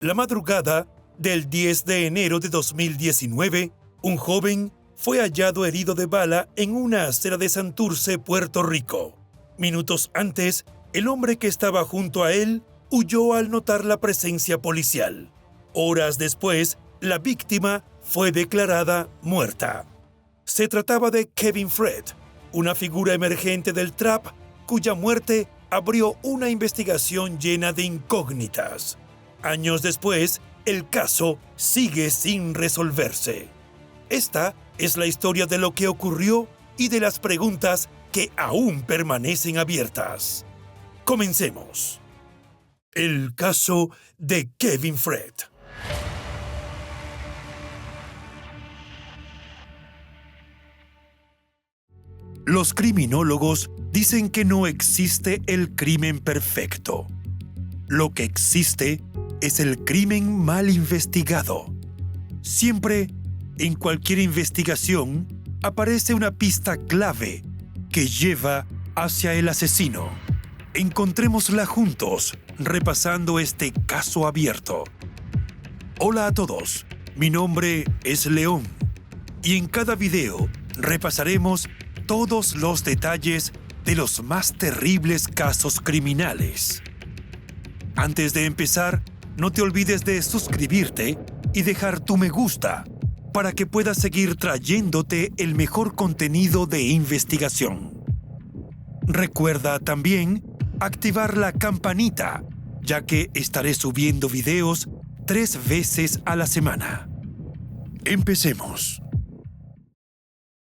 La madrugada del 10 de enero de 2019, un joven fue hallado herido de bala en una acera de Santurce, Puerto Rico. Minutos antes, el hombre que estaba junto a él huyó al notar la presencia policial. Horas después, la víctima fue declarada muerta. Se trataba de Kevin Fred, una figura emergente del trap cuya muerte abrió una investigación llena de incógnitas. Años después, el caso sigue sin resolverse. Esta es la historia de lo que ocurrió y de las preguntas que aún permanecen abiertas. Comencemos. El caso de Kevin Fred. Los criminólogos dicen que no existe el crimen perfecto. Lo que existe es el crimen mal investigado. Siempre, en cualquier investigación, aparece una pista clave que lleva hacia el asesino. Encontrémosla juntos, repasando este caso abierto. Hola a todos, mi nombre es León, y en cada video repasaremos todos los detalles de los más terribles casos criminales. Antes de empezar, no te olvides de suscribirte y dejar tu me gusta para que puedas seguir trayéndote el mejor contenido de investigación. Recuerda también activar la campanita, ya que estaré subiendo videos 3 veces a la semana. Empecemos.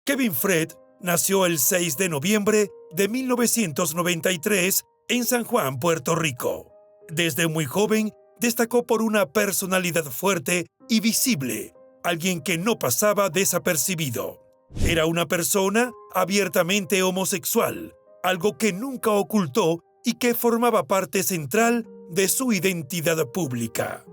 Kevin Fred nació el 6 de noviembre de 1993 en San Juan, Puerto Rico. Desde muy joven, destacó por una personalidad fuerte y visible, alguien que no pasaba desapercibido. Era una persona abiertamente homosexual, algo que nunca ocultó y que formaba parte central de su identidad pública.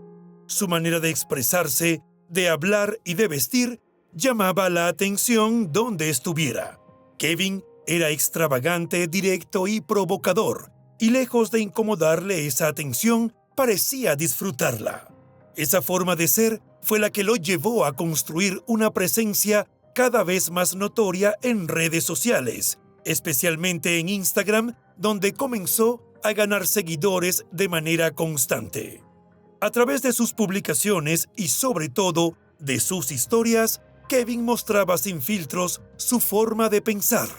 Su manera de expresarse, de hablar y de vestir llamaba la atención donde estuviera. Kevin era extravagante, directo y provocador, y lejos de incomodarle esa atención, parecía disfrutarla. Esa forma de ser fue la que lo llevó a construir una presencia cada vez más notoria en redes sociales, especialmente en Instagram, donde comenzó a ganar seguidores de manera constante. A través de sus publicaciones y sobre todo de sus historias, Kevin mostraba sin filtros su forma de pensar.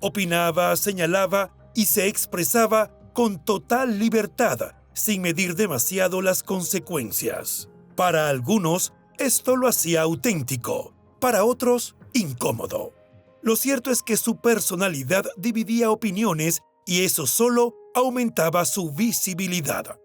Opinaba, señalaba y se expresaba con total libertad, sin medir demasiado las consecuencias. Para algunos, esto lo hacía auténtico, para otros, incómodo. Lo cierto es que su personalidad dividía opiniones y eso solo aumentaba su visibilidad.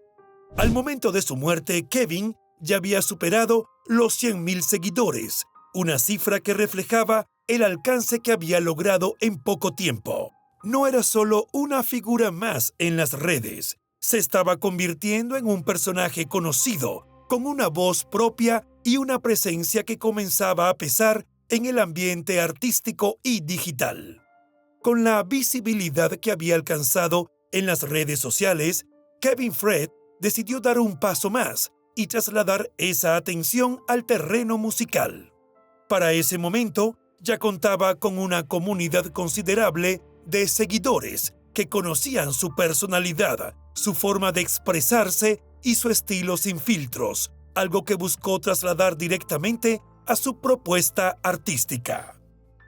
Al momento de su muerte, Kevin ya había superado los 100,000 seguidores, una cifra que reflejaba el alcance que había logrado en poco tiempo. No era solo una figura más en las redes, se estaba convirtiendo en un personaje conocido, con una voz propia y una presencia que comenzaba a pesar en el ambiente artístico y digital. Con la visibilidad que había alcanzado en las redes sociales, Kevin Fred decidió dar un paso más y trasladar esa atención al terreno musical. Para ese momento, ya contaba con una comunidad considerable de seguidores que conocían su personalidad, su forma de expresarse y su estilo sin filtros, algo que buscó trasladar directamente a su propuesta artística.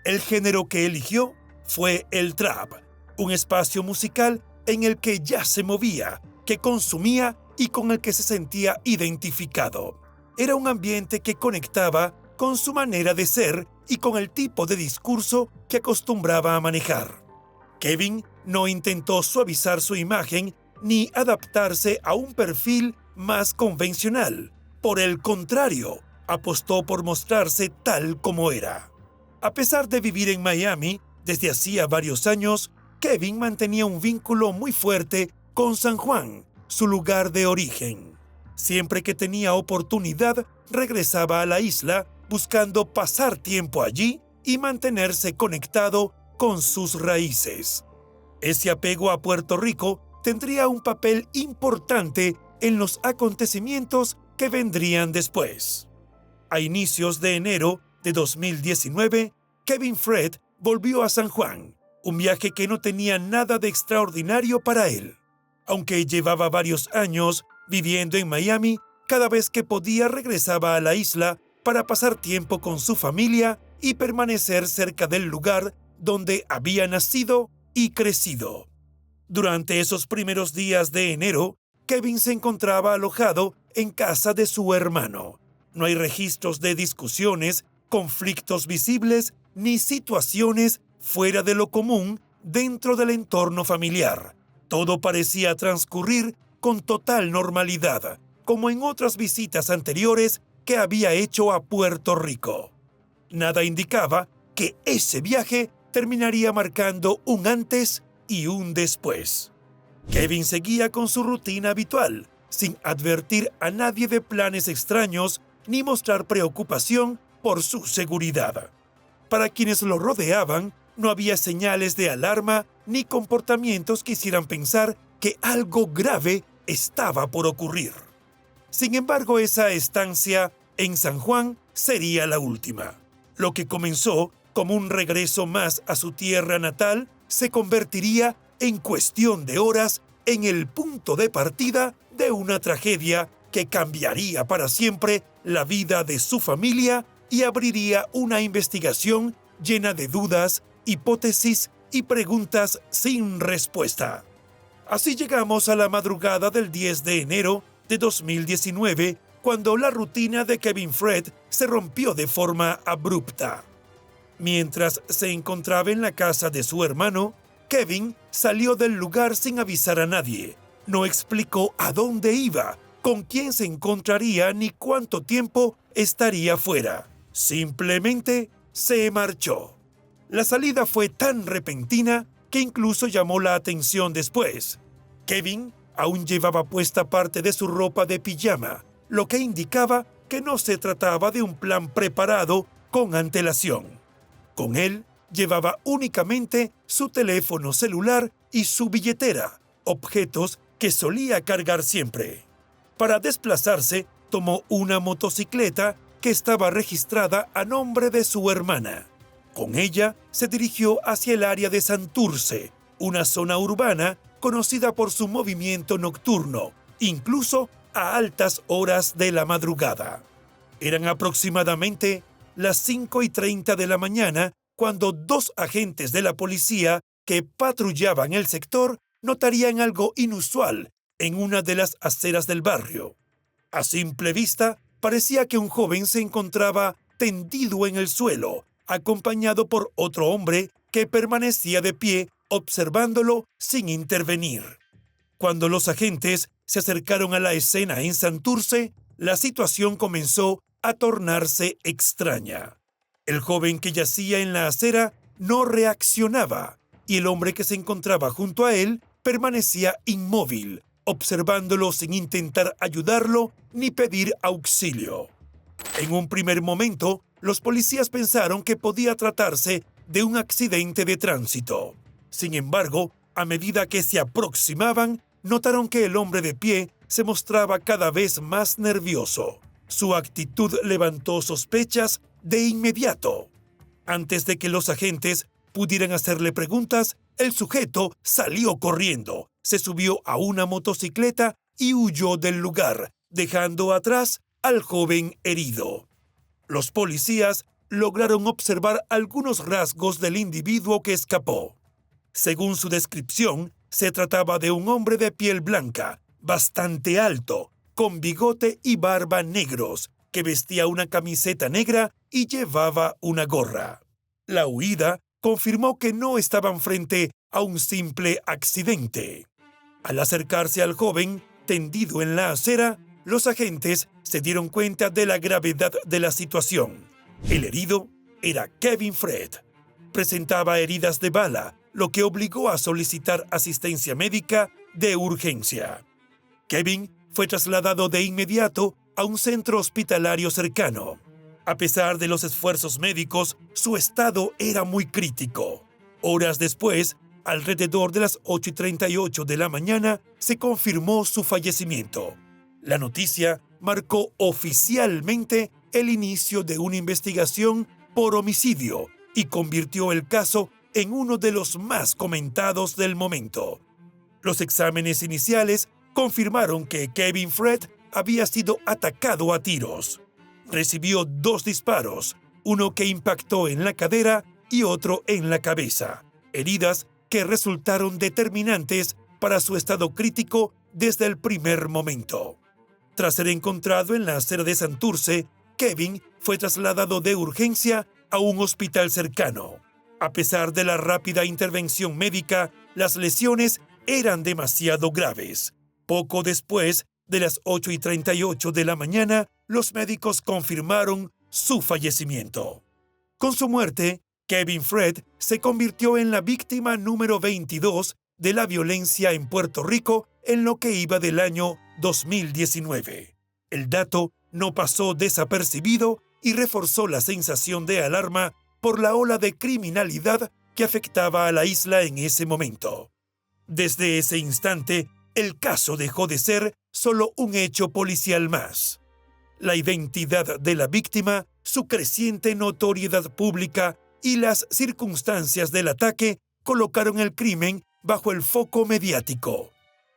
El género que eligió fue el trap, un espacio musical en el que ya se movía, que consumía y con el que se sentía identificado. Era un ambiente que conectaba con su manera de ser y con el tipo de discurso que acostumbraba a manejar. Kevin no intentó suavizar su imagen ni adaptarse a un perfil más convencional. Por el contrario, apostó por mostrarse tal como era. A pesar de vivir en Miami desde hacía varios años, Kevin mantenía un vínculo muy fuerte con San Juan, su lugar de origen. Siempre que tenía oportunidad, regresaba a la isla buscando pasar tiempo allí y mantenerse conectado con sus raíces. Ese apego a Puerto Rico tendría un papel importante en los acontecimientos que vendrían después. A inicios de enero de 2019, Kevin Fred volvió a San Juan, un viaje que no tenía nada de extraordinario para él. Aunque llevaba varios años viviendo en Miami, cada vez que podía regresaba a la isla para pasar tiempo con su familia y permanecer cerca del lugar donde había nacido y crecido. Durante esos primeros días de enero, Kevin se encontraba alojado en casa de su hermano. No hay registros de discusiones, conflictos visibles ni situaciones fuera de lo común dentro del entorno familiar. Todo parecía transcurrir con total normalidad, como en otras visitas anteriores que había hecho a Puerto Rico. Nada indicaba que ese viaje terminaría marcando un antes y un después. Kevin seguía con su rutina habitual, sin advertir a nadie de planes extraños ni mostrar preocupación por su seguridad. Para quienes lo rodeaban, no había señales de alarma ni comportamientos que hicieran pensar que algo grave estaba por ocurrir. Sin embargo, esa estancia en San Juan sería la última. Lo que comenzó como un regreso más a su tierra natal se convertiría en cuestión de horas en el punto de partida de una tragedia que cambiaría para siempre la vida de su familia y abriría una investigación llena de dudas, hipótesis y preguntas sin respuesta. Así llegamos a la madrugada del 10 de enero de 2019, cuando la rutina de Kevin Fred se rompió de forma abrupta. Mientras se encontraba en la casa de su hermano, Kevin salió del lugar sin avisar a nadie. No explicó a dónde iba, con quién se encontraría ni cuánto tiempo estaría fuera. Simplemente se marchó. La salida fue tan repentina que incluso llamó la atención después. Kevin aún llevaba puesta parte de su ropa de pijama, lo que indicaba que no se trataba de un plan preparado con antelación. Con él llevaba únicamente su teléfono celular y su billetera, objetos que solía cargar siempre. Para desplazarse, tomó una motocicleta que estaba registrada a nombre de su hermana. Con ella se dirigió hacia el área de Santurce, una zona urbana conocida por su movimiento nocturno, incluso a altas horas de la madrugada. Eran aproximadamente las 5:30 de la mañana cuando dos agentes de la policía que patrullaban el sector notarían algo inusual en una de las aceras del barrio. A simple vista, parecía que un joven se encontraba tendido en el suelo, acompañado por otro hombre que permanecía de pie observándolo sin intervenir. Cuando los agentes se acercaron a la escena en Santurce, la situación comenzó a tornarse extraña. El joven que yacía en la acera no reaccionaba y el hombre que se encontraba junto a él permanecía inmóvil, observándolo sin intentar ayudarlo ni pedir auxilio. En un primer momento, los policías pensaron que podía tratarse de un accidente de tránsito. Sin embargo, a medida que se aproximaban, notaron que el hombre de pie se mostraba cada vez más nervioso. Su actitud levantó sospechas de inmediato. Antes de que los agentes pudieran hacerle preguntas, el sujeto salió corriendo, se subió a una motocicleta y huyó del lugar, dejando atrás al joven herido. Los policías lograron observar algunos rasgos del individuo que escapó. Según su descripción, se trataba de un hombre de piel blanca, bastante alto, con bigote y barba negros, que vestía una camiseta negra y llevaba una gorra. La huida confirmó que no estaban frente a un simple accidente. Al acercarse al joven, tendido en la acera, los agentes se dieron cuenta de la gravedad de la situación. El herido era Kevin Fred. Presentaba heridas de bala, lo que obligó a solicitar asistencia médica de urgencia. Kevin fue trasladado de inmediato a un centro hospitalario cercano. A pesar de los esfuerzos médicos, su estado era muy crítico. Horas después, alrededor de las 8:38 de la mañana, se confirmó su fallecimiento. La noticia marcó oficialmente el inicio de una investigación por homicidio y convirtió el caso en uno de los más comentados del momento. Los exámenes iniciales confirmaron que Kevin Fred había sido atacado a tiros. Recibió 2 disparos, uno que impactó en la cadera y otro en la cabeza, heridas que resultaron determinantes para su estado crítico desde el primer momento. Tras ser encontrado en la acera de Santurce, Kevin fue trasladado de urgencia a un hospital cercano. A pesar de la rápida intervención médica, las lesiones eran demasiado graves. Poco después de las 8:38 de la mañana, los médicos confirmaron su fallecimiento. Con su muerte, Kevin Fred se convirtió en la víctima número 22 de la violencia en Puerto Rico en lo que iba del año 2019. El dato no pasó desapercibido y reforzó la sensación de alarma por la ola de criminalidad que afectaba a la isla en ese momento. Desde ese instante, el caso dejó de ser solo un hecho policial más. La identidad de la víctima, su creciente notoriedad pública y las circunstancias del ataque colocaron el crimen bajo el foco mediático.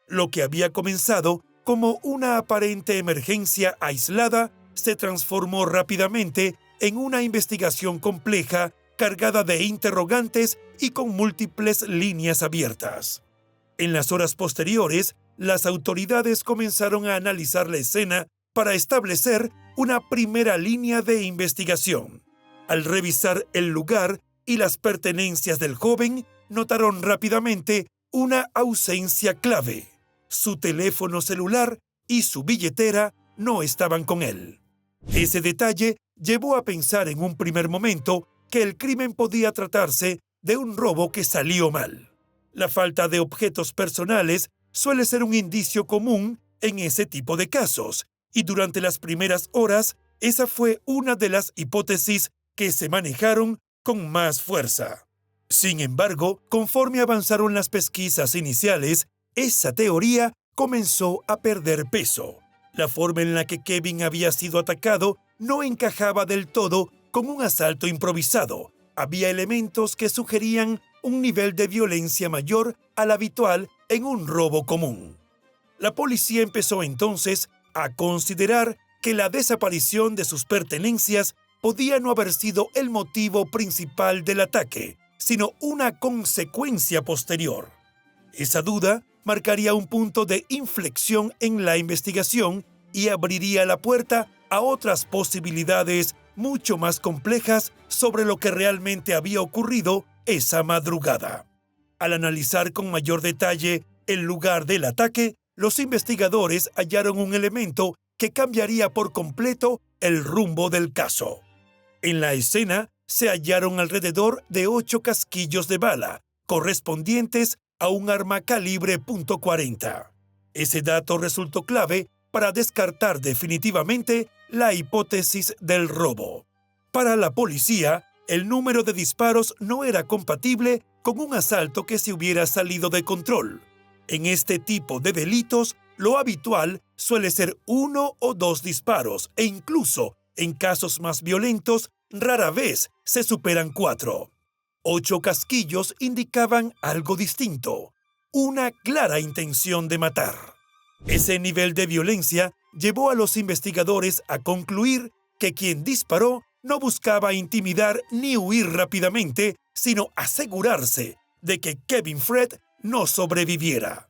Lo que había comenzado como una aparente emergencia aislada se transformó rápidamente en una investigación compleja, cargada de interrogantes y con múltiples líneas abiertas. En las horas posteriores, las autoridades comenzaron a analizar la escena para establecer una primera línea de investigación. Al revisar el lugar y las pertenencias del joven, notaron rápidamente una ausencia clave. Su teléfono celular y su billetera no estaban con él. Ese detalle llevó a pensar en un primer momento que el crimen podía tratarse de un robo que salió mal. La falta de objetos personales suele ser un indicio común en ese tipo de casos, y durante las primeras horas, esa fue una de las hipótesis que se manejaron con más fuerza. Sin embargo, conforme avanzaron las pesquisas iniciales, esa teoría comenzó a perder peso. La forma en la que Kevin había sido atacado no encajaba del todo con un asalto improvisado. Había elementos que sugerían un nivel de violencia mayor al habitual en un robo común. La policía empezó entonces a considerar que la desaparición de sus pertenencias podía no haber sido el motivo principal del ataque, sino una consecuencia posterior. Esa duda marcaría un punto de inflexión en la investigación y abriría la puerta a otras posibilidades mucho más complejas sobre lo que realmente había ocurrido esa madrugada. Al analizar con mayor detalle el lugar del ataque, los investigadores hallaron un elemento que cambiaría por completo el rumbo del caso. En la escena se hallaron alrededor de 8 casquillos de bala, correspondientes a un arma calibre .40. Ese dato resultó clave para descartar definitivamente la hipótesis del robo. Para la policía, el número de disparos no era compatible con un asalto que se hubiera salido de control. En este tipo de delitos, lo habitual suele ser 1 o 2 disparos e incluso, en casos más violentos, rara vez se superan 4. 8 casquillos indicaban algo distinto, una clara intención de matar. Ese nivel de violencia llevó a los investigadores a concluir que quien disparó no buscaba intimidar ni huir rápidamente, sino asegurarse de que Kevin Fred no sobreviviera.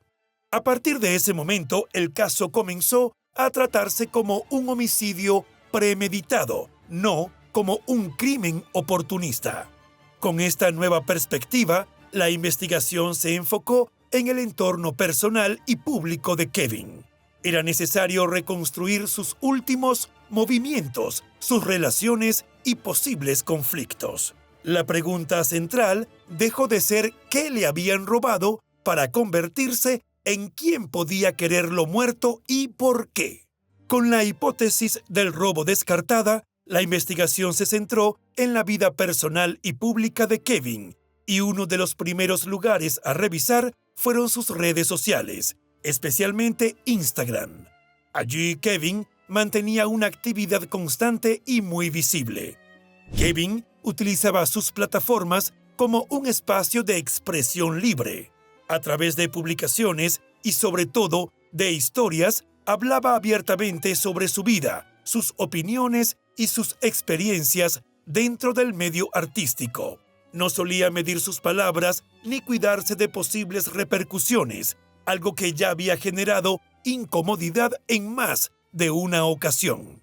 A partir de ese momento, el caso comenzó a tratarse como un homicidio premeditado, no como un crimen oportunista. Con esta nueva perspectiva, la investigación se enfocó en el entorno personal y público de Kevin. Era necesario reconstruir sus últimos movimientos, sus relaciones y posibles conflictos. La pregunta central dejó de ser qué le habían robado para convertirse en quién podía quererlo muerto y por qué. Con la hipótesis del robo descartada, la investigación se centró en la vida personal y pública de Kevin, y uno de los primeros lugares a revisar fueron sus redes sociales, especialmente Instagram. Allí Kevin mantenía una actividad constante y muy visible. Kevin utilizaba sus plataformas como un espacio de expresión libre. A través de publicaciones y sobre todo de historias, hablaba abiertamente sobre su vida, sus opiniones y sus experiencias dentro del medio artístico. No solía medir sus palabras ni cuidarse de posibles repercusiones, algo que ya había generado incomodidad en más de una ocasión.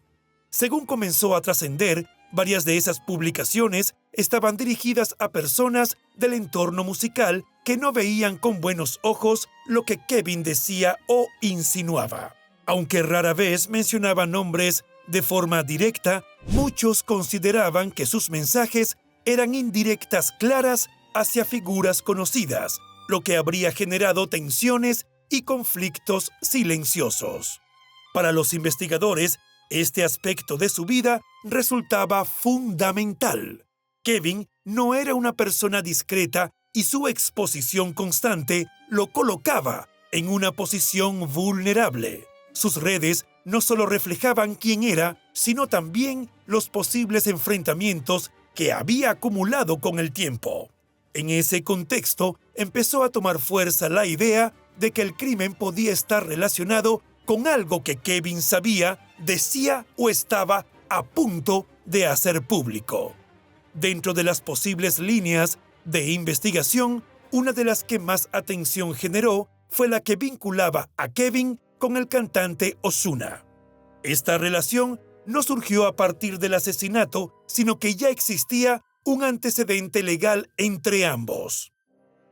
Según comenzó a trascender, varias de esas publicaciones estaban dirigidas a personas del entorno musical que no veían con buenos ojos lo que Kevin decía o insinuaba. Aunque rara vez mencionaba nombres de forma directa, muchos consideraban que sus mensajes eran indirectas claras hacia figuras conocidas, lo que habría generado tensiones y conflictos silenciosos. Para los investigadores, este aspecto de su vida resultaba fundamental. Kevin no era una persona discreta y su exposición constante lo colocaba en una posición vulnerable. Sus redes no solo reflejaban quién era, sino también los posibles enfrentamientos que había acumulado con el tiempo. En ese contexto, empezó a tomar fuerza la idea de que el crimen podía estar relacionado con algo que Kevin sabía, decía o estaba a punto de hacer público. Dentro de las posibles líneas de investigación, una de las que más atención generó fue la que vinculaba a Kevin con el cantante Ozuna. Esta relación no surgió a partir del asesinato, sino que ya existía un antecedente legal entre ambos.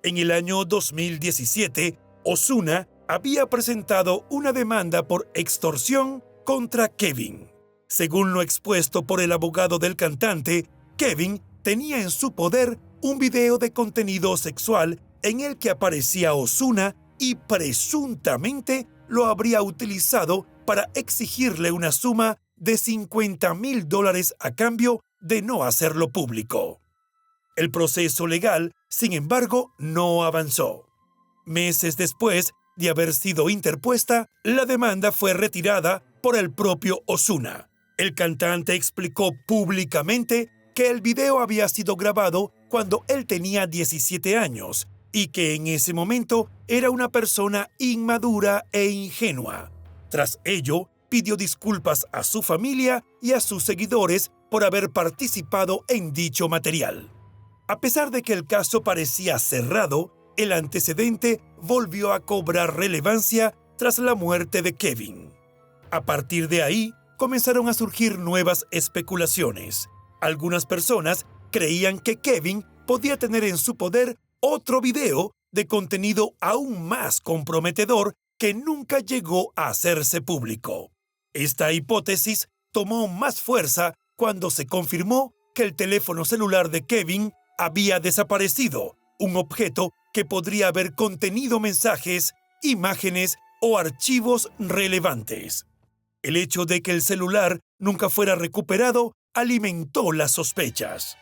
En el año 2017, Ozuna había presentado una demanda por extorsión contra Kevin. Según lo expuesto por el abogado del cantante, Kevin tenía en su poder un video de contenido sexual en el que aparecía Ozuna y presuntamente lo habría utilizado para exigirle una suma de $50,000 a cambio de no hacerlo público. El proceso legal, sin embargo, no avanzó. Meses después de haber sido interpuesta, la demanda fue retirada por el propio Ozuna. El cantante explicó públicamente que el video había sido grabado cuando él tenía 17 años y que en ese momento era una persona inmadura e ingenua. Tras ello, pidió disculpas a su familia y a sus seguidores por haber participado en dicho material. A pesar de que el caso parecía cerrado, el antecedente volvió a cobrar relevancia tras la muerte de Kevin. A partir de ahí, comenzaron a surgir nuevas especulaciones. Algunas personas creían que Kevin podía tener en su poder otro video de contenido aún más comprometedor que nunca llegó a hacerse público. Esta hipótesis tomó más fuerza cuando se confirmó que el teléfono celular de Kevin había desaparecido, un objeto que podría haber contenido mensajes, imágenes o archivos relevantes. El hecho de que el celular nunca fuera recuperado alimentó las sospechas.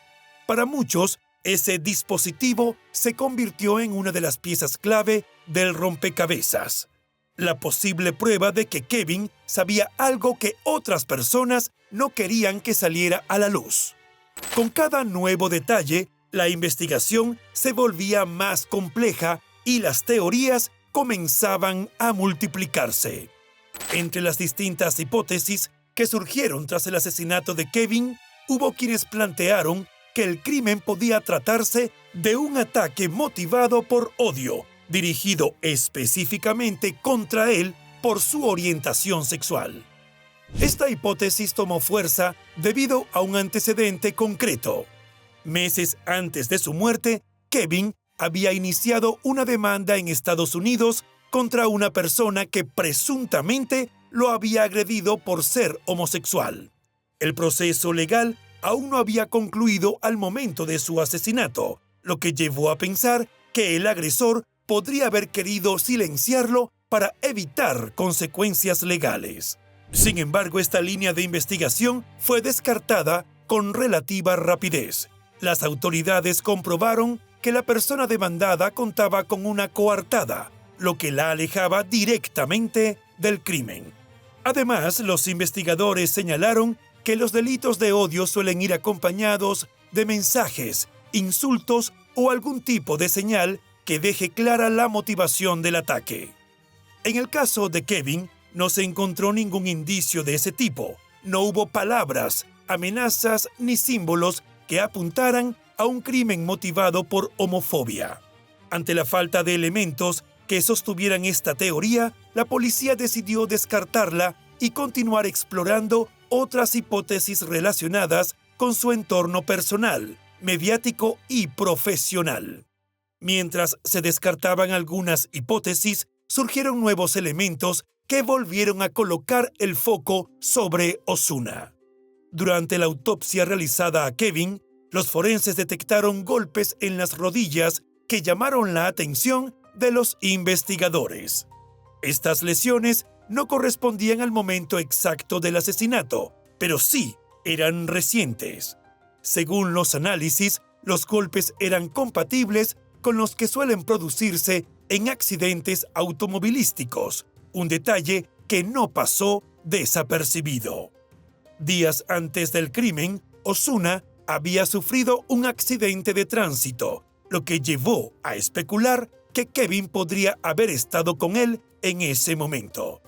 Para muchos, ese dispositivo se convirtió en una de las piezas clave del rompecabezas. La posible prueba de que Kevin sabía algo que otras personas no querían que saliera a la luz. Con cada nuevo detalle, la investigación se volvía más compleja y las teorías comenzaban a multiplicarse. Entre las distintas hipótesis que surgieron tras el asesinato de Kevin, hubo quienes plantearon que el crimen podía tratarse de un ataque motivado por odio, dirigido específicamente contra él por su orientación sexual. Esta hipótesis tomó fuerza debido a un antecedente concreto. Meses antes de su muerte, Kevin había iniciado una demanda en Estados Unidos contra una persona que presuntamente lo había agredido por ser homosexual. El proceso legal aún no había concluido al momento de su asesinato, lo que llevó a pensar que el agresor podría haber querido silenciarlo para evitar consecuencias legales. Sin embargo, esta línea de investigación fue descartada con relativa rapidez. Las autoridades comprobaron que la persona demandada contaba con una coartada, lo que la alejaba directamente del crimen. Además, los investigadores señalaron que los delitos de odio suelen ir acompañados de mensajes, insultos o algún tipo de señal que deje clara la motivación del ataque. En el caso de Kevin, no se encontró ningún indicio de ese tipo. No hubo palabras, amenazas ni símbolos que apuntaran a un crimen motivado por homofobia. Ante la falta de elementos que sostuvieran esta teoría, la policía decidió descartarla y continuar explorando otras hipótesis relacionadas con su entorno personal, mediático y profesional. Mientras se descartaban algunas hipótesis, surgieron nuevos elementos que volvieron a colocar el foco sobre Ozuna. Durante la autopsia realizada a Kevin, los forenses detectaron golpes en las rodillas que llamaron la atención de los investigadores. Estas lesiones no correspondían al momento exacto del asesinato, pero sí eran recientes. Según los análisis, los golpes eran compatibles con los que suelen producirse en accidentes automovilísticos, un detalle que no pasó desapercibido. Días antes del crimen, Ozuna había sufrido un accidente de tránsito, lo que llevó a especular que Kevin podría haber estado con él en ese momento.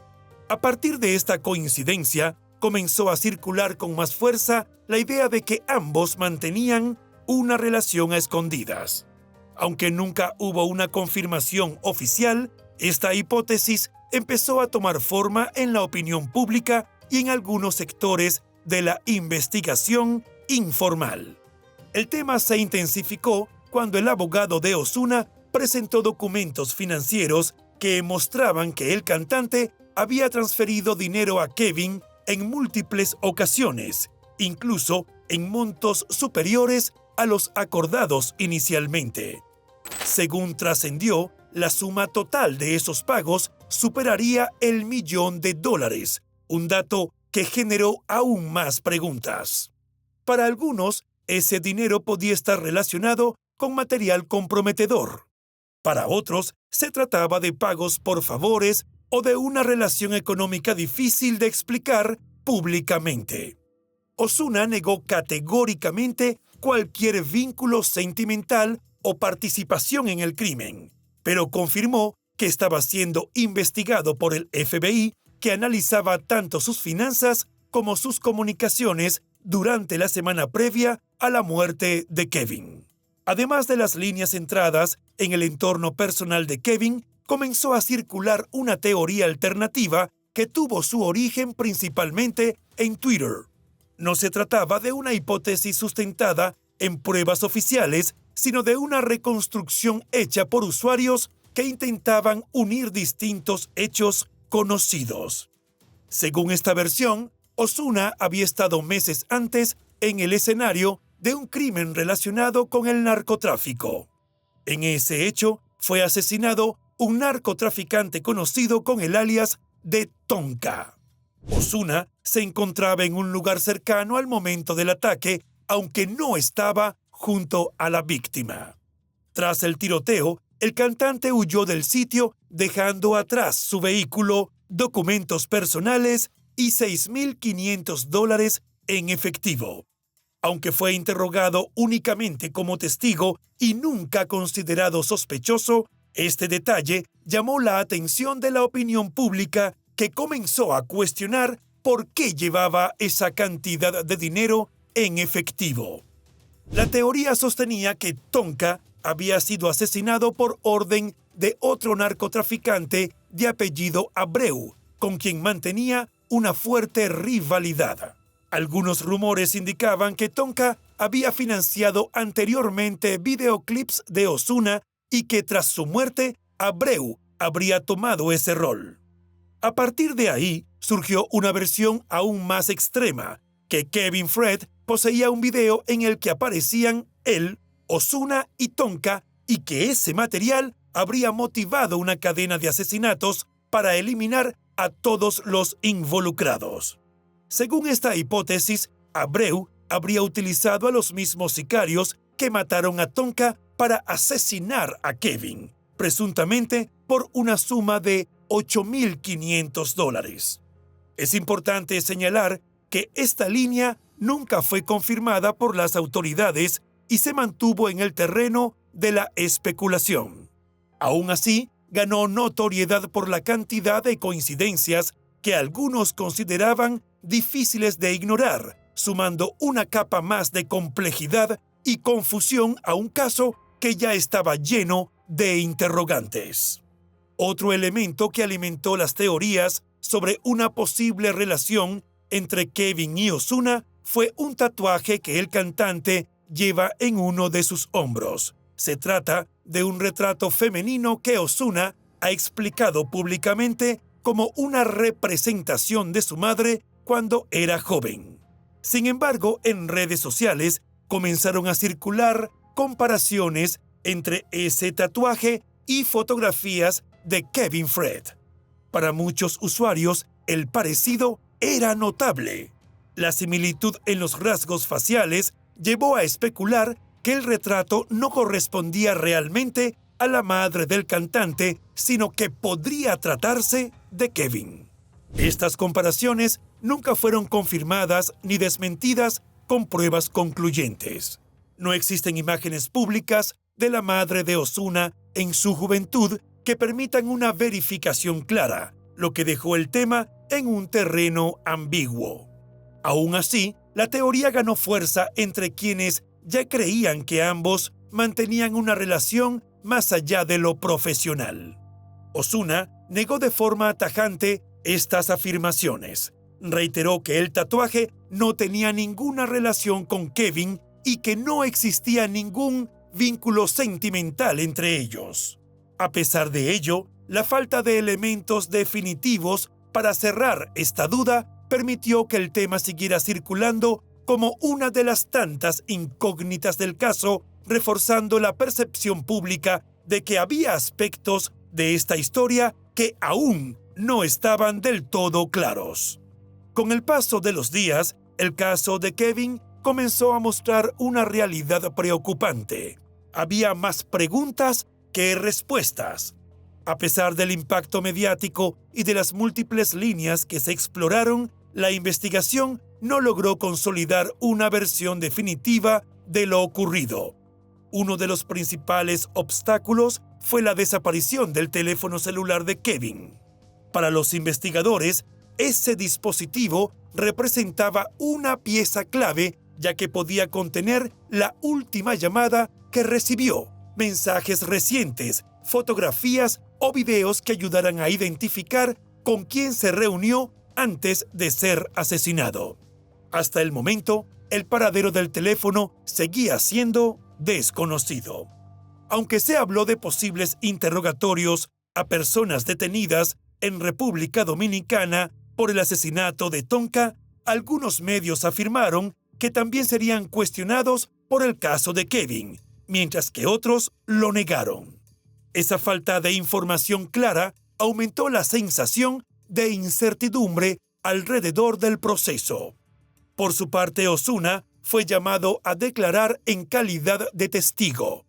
A partir de esta coincidencia, comenzó a circular con más fuerza la idea de que ambos mantenían una relación a escondidas. Aunque nunca hubo una confirmación oficial, esta hipótesis empezó a tomar forma en la opinión pública y en algunos sectores de la investigación informal. El tema se intensificó cuando el abogado de Ozuna presentó documentos financieros que mostraban que el cantante había transferido dinero a Kevin en múltiples ocasiones, incluso en montos superiores a los acordados inicialmente. Según trascendió, la suma total de esos pagos superaría el $1.000.000, un dato que generó aún más preguntas. Para algunos, ese dinero podía estar relacionado con material comprometedor. Para otros, se trataba de pagos por favores o de una relación económica difícil de explicar públicamente. Ozuna negó categóricamente cualquier vínculo sentimental o participación en el crimen, pero confirmó que estaba siendo investigado por el FBI, que analizaba tanto sus finanzas como sus comunicaciones durante la semana previa a la muerte de Kevin. Además de las líneas centradas en el entorno personal de Kevin, comenzó a circular una teoría alternativa que tuvo su origen principalmente en Twitter. No se trataba de una hipótesis sustentada en pruebas oficiales, sino de una reconstrucción hecha por usuarios que intentaban unir distintos hechos conocidos. Según esta versión, Ozuna había estado meses antes en el escenario de un crimen relacionado con el narcotráfico. En ese hecho, fue asesinado un narcotraficante conocido con el alias de Tonka. Ozuna se encontraba en un lugar cercano al momento del ataque, aunque no estaba junto a la víctima. Tras el tiroteo, el cantante huyó del sitio dejando atrás su vehículo, documentos personales y $6.500 en efectivo. Aunque fue interrogado únicamente como testigo y nunca considerado sospechoso, este detalle llamó la atención de la opinión pública, que comenzó a cuestionar por qué llevaba esa cantidad de dinero en efectivo. La teoría sostenía que Tonka había sido asesinado por orden de otro narcotraficante de apellido Abreu, con quien mantenía una fuerte rivalidad. Algunos rumores indicaban que Tonka había financiado anteriormente videoclips de Ozuna y que tras su muerte, Abreu habría tomado ese rol. A partir de ahí, surgió una versión aún más extrema, que Kevin Fred poseía un video en el que aparecían él, Ozuna y Tonka, y que ese material habría motivado una cadena de asesinatos para eliminar a todos los involucrados. Según esta hipótesis, Abreu habría utilizado a los mismos sicarios que mataron a Tonka para asesinar a Kevin, presuntamente por una suma de $8.500. Es importante señalar que esta línea nunca fue confirmada por las autoridades y se mantuvo en el terreno de la especulación. Aún así, ganó notoriedad por la cantidad de coincidencias que algunos consideraban difíciles de ignorar, sumando una capa más de complejidad y confusión a un caso que ya estaba lleno de interrogantes. Otro elemento que alimentó las teorías sobre una posible relación entre Kevin y Ozuna fue un tatuaje que el cantante lleva en uno de sus hombros. Se trata de un retrato femenino que Ozuna ha explicado públicamente como una representación de su madre cuando era joven. Sin embargo, en redes sociales comenzaron a circular comparaciones entre ese tatuaje y fotografías de Kevin Fred. Para muchos usuarios, el parecido era notable. La similitud en los rasgos faciales llevó a especular que el retrato no correspondía realmente a la madre del cantante, sino que podría tratarse de Kevin. Estas comparaciones nunca fueron confirmadas ni desmentidas con pruebas concluyentes. No existen imágenes públicas de la madre de Ozuna en su juventud que permitan una verificación clara, lo que dejó el tema en un terreno ambiguo. Aún así, la teoría ganó fuerza entre quienes ya creían que ambos mantenían una relación más allá de lo profesional. Ozuna negó de forma tajante estas afirmaciones. Reiteró que el tatuaje no tenía ninguna relación con Kevin y que no existía ningún vínculo sentimental entre ellos. A pesar de ello, la falta de elementos definitivos para cerrar esta duda permitió que el tema siguiera circulando como una de las tantas incógnitas del caso, reforzando la percepción pública de que había aspectos de esta historia que aún no estaban del todo claros. Con el paso de los días, el caso de Kevin comenzó a mostrar una realidad preocupante. Había más preguntas que respuestas. A pesar del impacto mediático y de las múltiples líneas que se exploraron, la investigación no logró consolidar una versión definitiva de lo ocurrido. Uno de los principales obstáculos fue la desaparición del teléfono celular de Kevin. Para los investigadores, ese dispositivo representaba una pieza clave, ya que podía contener la última llamada que recibió, mensajes recientes, fotografías o videos que ayudaran a identificar con quién se reunió antes de ser asesinado. Hasta el momento, el paradero del teléfono seguía siendo desconocido. Aunque se habló de posibles interrogatorios a personas detenidas en República Dominicana por el asesinato de Tonka, algunos medios afirmaron que también serían cuestionados por el caso de Kevin, mientras que otros lo negaron. Esa falta de información clara aumentó la sensación de incertidumbre alrededor del proceso. Por su parte, Ozuna fue llamado a declarar en calidad de testigo.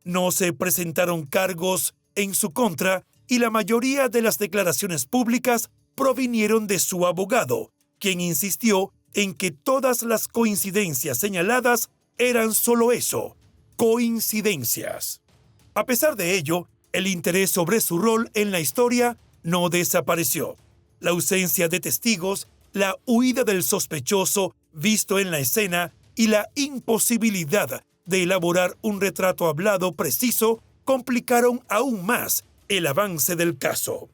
No se presentaron cargos en su contra y la mayoría de las declaraciones públicas provinieron de su abogado, quien insistió en que todas las coincidencias señaladas eran solo eso, coincidencias. A pesar de ello, el interés sobre su rol en la historia no desapareció. La ausencia de testigos, la huida del sospechoso visto en la escena y la imposibilidad de elaborar un retrato hablado preciso complicaron aún más el avance del caso.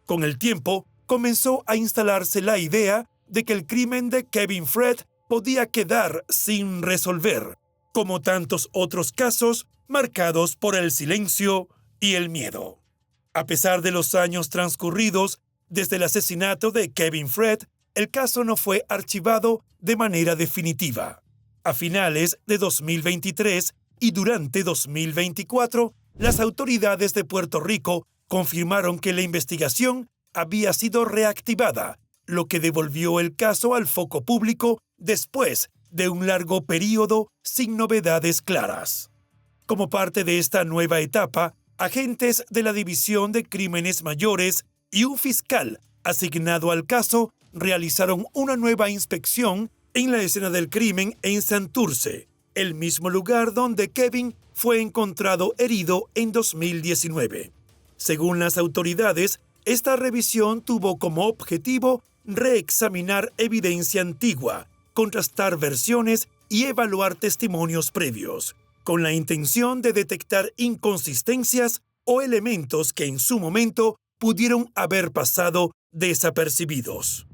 Con el tiempo, comenzó a instalarse la idea de que el crimen de Kevin Fred podía quedar sin resolver, como tantos otros casos marcados por el silencio y el miedo. A pesar de los años transcurridos desde el asesinato de Kevin Fred, el caso no fue archivado de manera definitiva. A finales de 2023 y durante 2024, las autoridades de Puerto Rico confirmaron que la investigación había sido reactivada, lo que devolvió el caso al foco público después de un largo período sin novedades claras. Como parte de esta nueva etapa, agentes de la División de Crímenes Mayores y un fiscal asignado al caso, realizaron una nueva inspección en la escena del crimen en Santurce, el mismo lugar donde Kevin fue encontrado herido en 2019. Según las autoridades, esta revisión tuvo como objetivo reexaminar evidencia antigua, contrastar versiones y evaluar testimonios previos, con la intención de detectar inconsistencias o elementos que en su momento pudieron haber pasado desapercibidos.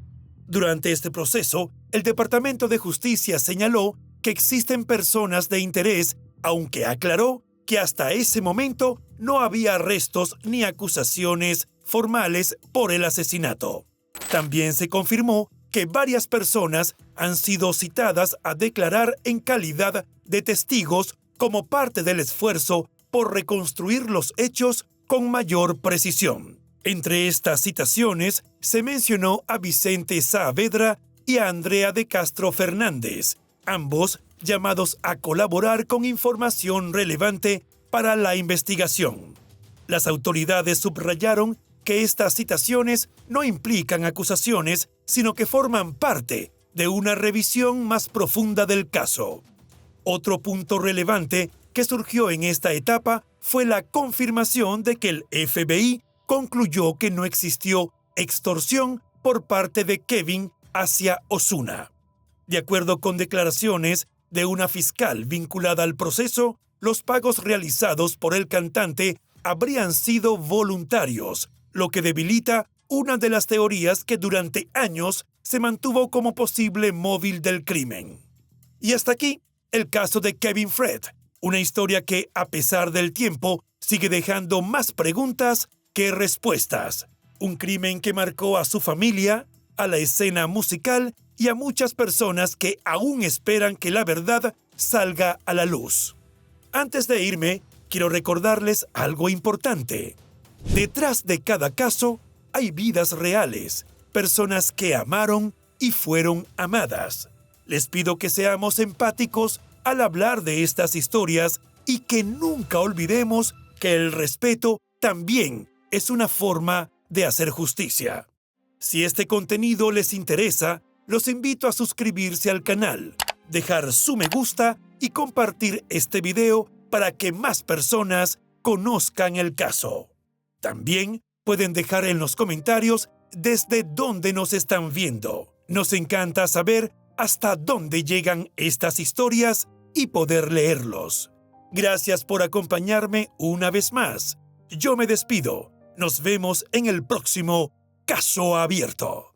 Durante este proceso, el Departamento de Justicia señaló que existen personas de interés, aunque aclaró que hasta ese momento no había arrestos ni acusaciones formales por el asesinato. También se confirmó que varias personas han sido citadas a declarar en calidad de testigos como parte del esfuerzo por reconstruir los hechos con mayor precisión. Entre estas citaciones se mencionó a Vicente Saavedra y a Andrea de Castro Fernández, ambos llamados a colaborar con información relevante para la investigación. Las autoridades subrayaron que estas citaciones no implican acusaciones, sino que forman parte de una revisión más profunda del caso. Otro punto relevante que surgió en esta etapa fue la confirmación de que el FBI concluyó que no existió extorsión por parte de Kevin hacia Ozuna. De acuerdo con declaraciones de una fiscal vinculada al proceso, los pagos realizados por el cantante habrían sido voluntarios, lo que debilita una de las teorías que durante años se mantuvo como posible móvil del crimen. Y hasta aquí el caso de Kevin Fred, una historia que, a pesar del tiempo, sigue dejando más preguntas que respuestas. Un crimen que marcó a su familia, a la escena musical y a muchas personas que aún esperan que la verdad salga a la luz. Antes de irme, quiero recordarles algo importante. Detrás de cada caso hay vidas reales, personas que amaron y fueron amadas. Les pido que seamos empáticos al hablar de estas historias y que nunca olvidemos que el respeto también es una forma de hacer justicia. Si este contenido les interesa, los invito a suscribirse al canal, dejar su me gusta y compartir este video para que más personas conozcan el caso. También pueden dejar en los comentarios desde dónde nos están viendo. Nos encanta saber hasta dónde llegan estas historias y poder leerlos. Gracias por acompañarme una vez más. Yo me despido. Nos vemos en el próximo Caso Abierto.